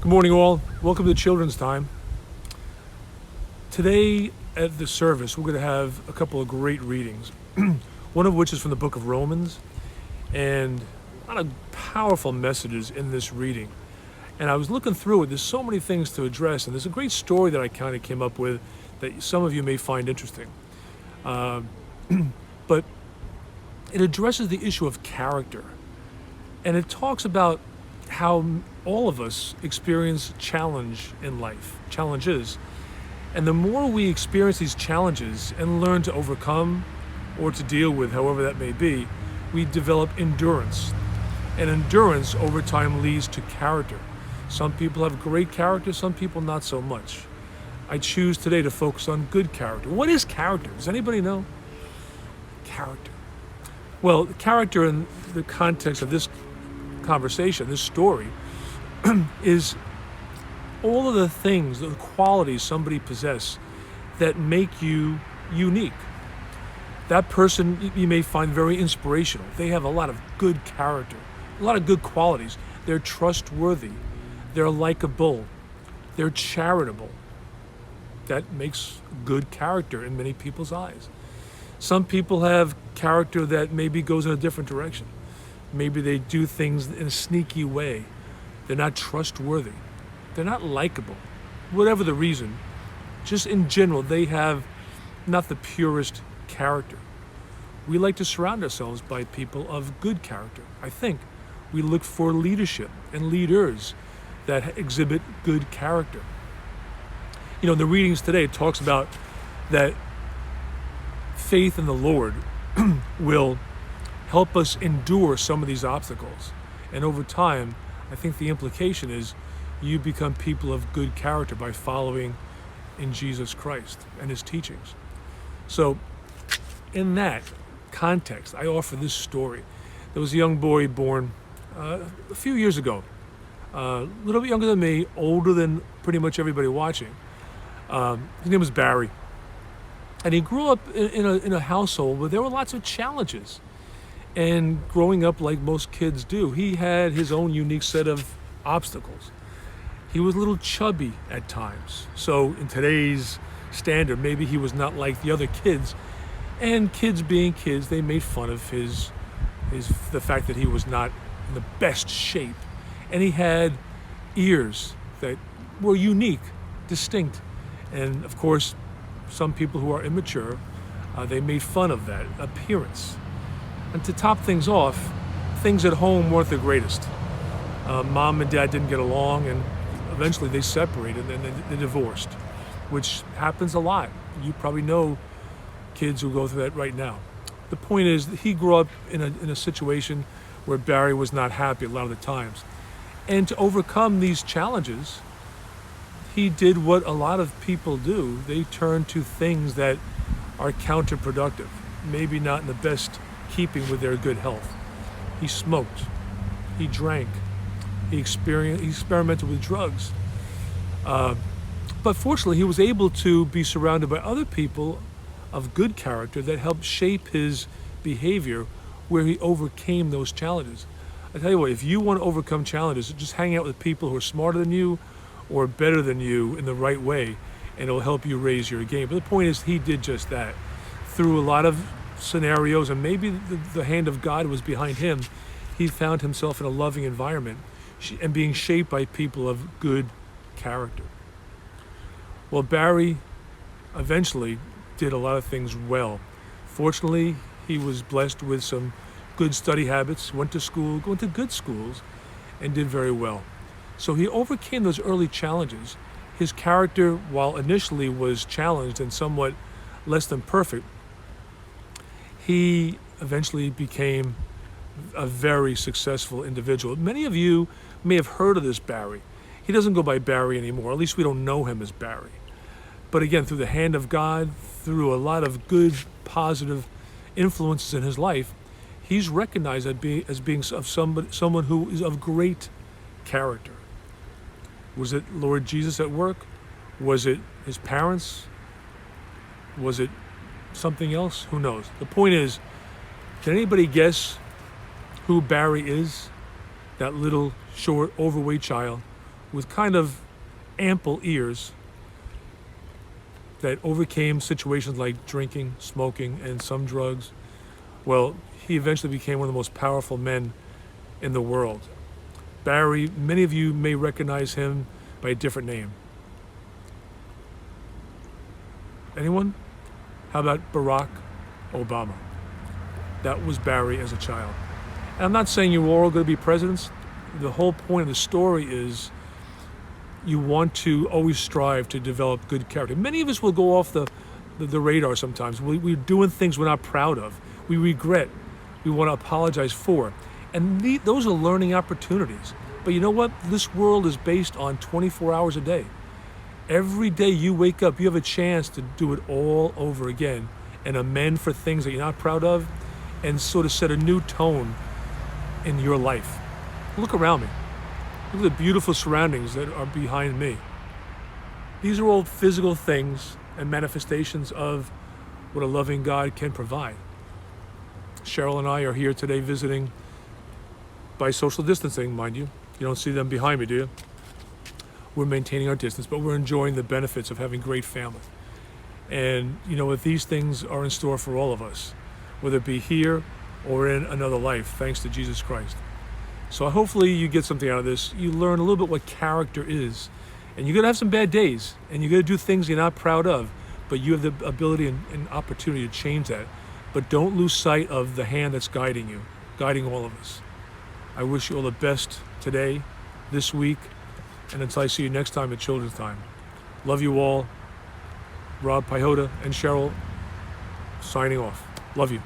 Good morning, all. Welcome to Children's Time. Today at the service, we're going to have a couple of great readings. One of which is from the book of Romans, and a lot of powerful messages in this reading. And I was looking through it. There's so many things to address, and there's a great story that I kind of came up with that some of you may find interesting. But it addresses the issue of character, and it talks about how all of us experience challenges, and the more we experience these challenges and learn to overcome or to deal with, however that may be, we develop endurance, and endurance over time leads to character. Some people have great character, some people not so much. I choose today to focus on good character. What is character? Does anybody know? Character. Well, character in the context of this conversation, this story, is all of the things, the qualities somebody possesses that make you unique. That person you may find very inspirational. They have a lot of good character, a lot of good qualities. They're trustworthy, they're likable, they're charitable. That makes good character in many people's eyes. Some people have character that maybe goes in a different direction. Maybe they do things in a sneaky way. They're not trustworthy. They're not likable. Whatever the reason, just in general, they have not the purest character. We like to surround ourselves by people of good character. I think we look for leadership and leaders that exhibit good character. You know, in the readings today, it talks about that faith in the Lord will help us endure some of these obstacles. And over time, I think the implication is you become people of good character by following in Jesus Christ and his teachings. So in that context, I offer this story. There was a young boy born a few years ago, a little bit younger than me, older than pretty much everybody watching. His name was Barry. And he grew up in a household where there were lots of challenges. And growing up like most kids do, he had his own unique set of obstacles. He was a little chubby at times. So in today's standard, maybe he was not like the other kids. And kids being kids, they made fun of the fact that he was not in the best shape. And he had ears that were unique, distinct. And of course, some people who are immature, they made fun of that appearance. And to top things off, things at home weren't the greatest. Mom and dad didn't get along, and eventually they separated and they divorced, which happens a lot. You probably know kids who go through that right now. The point is that he grew up in a situation where Barry was not happy a lot of the times. And to overcome these challenges, he did what a lot of people do. They turn to things that are counterproductive, maybe not in the best keeping with their good health. He smoked, he drank, he experimented with drugs. But fortunately, he was able to be surrounded by other people of good character that helped shape his behavior, where he overcame those challenges. I tell you what, if you want to overcome challenges, just hang out with people who are smarter than you or better than you in the right way, and it'll help you raise your game. But the point is, he did just that. Through a lot of scenarios, and maybe the hand of God was behind him, he found himself in a loving environment and being shaped by people of good character. Well, Barry eventually did a lot of things well. Fortunately, he was blessed with some good study habits, went to school, went to good schools, and did very well. So he overcame those early challenges. His character, while initially was challenged and somewhat less than perfect, he eventually became a very successful individual. Many of you may have heard of this Barry. He doesn't go by Barry anymore. At least we don't know him as Barry. But again, through the hand of God, through a lot of good, positive influences in his life, he's recognized as being someone who is of great character. Was it Lord Jesus at work? Was it his parents? Was it something else? Who knows? The point is, can anybody guess who Barry is? That little, short, overweight child with kind of ample ears that overcame situations like drinking, smoking, and some drugs. Well, he eventually became one of the most powerful men in the world. Barry, many of you may recognize him by a different name. Anyone? How about Barack Obama? That was Barry as a child. And I'm not saying you're all going to be presidents. The whole point of the story is you want to always strive to develop good character. Many of us will go off the radar sometimes. We're doing things we're not proud of. We regret. We want to apologize for. And those are learning opportunities. But you know what? This world is based on 24 hours a day. Every day you wake up, you have a chance to do it all over again and amend for things that you're not proud of and sort of set a new tone in your life. Look around me. Look at the beautiful surroundings that are behind me. These are all physical things and manifestations of what a loving God can provide. Cheryl and I are here today visiting by social distancing, mind you. You don't see them behind me, do you? We're maintaining our distance, but we're enjoying the benefits of having great family. And you know what? These things are in store for all of us, whether it be here or in another life, thanks to Jesus Christ. So hopefully you get something out of this. You learn a little bit what character is. And you're going to have some bad days, and you're going to do things you're not proud of, but you have the ability and opportunity to change that. But don't lose sight of the hand that's guiding you, guiding all of us. I wish you all the best today, this week, and until I see you next time at Children's Time. Love you all. Rob Pyhota and Cheryl signing off. Love you.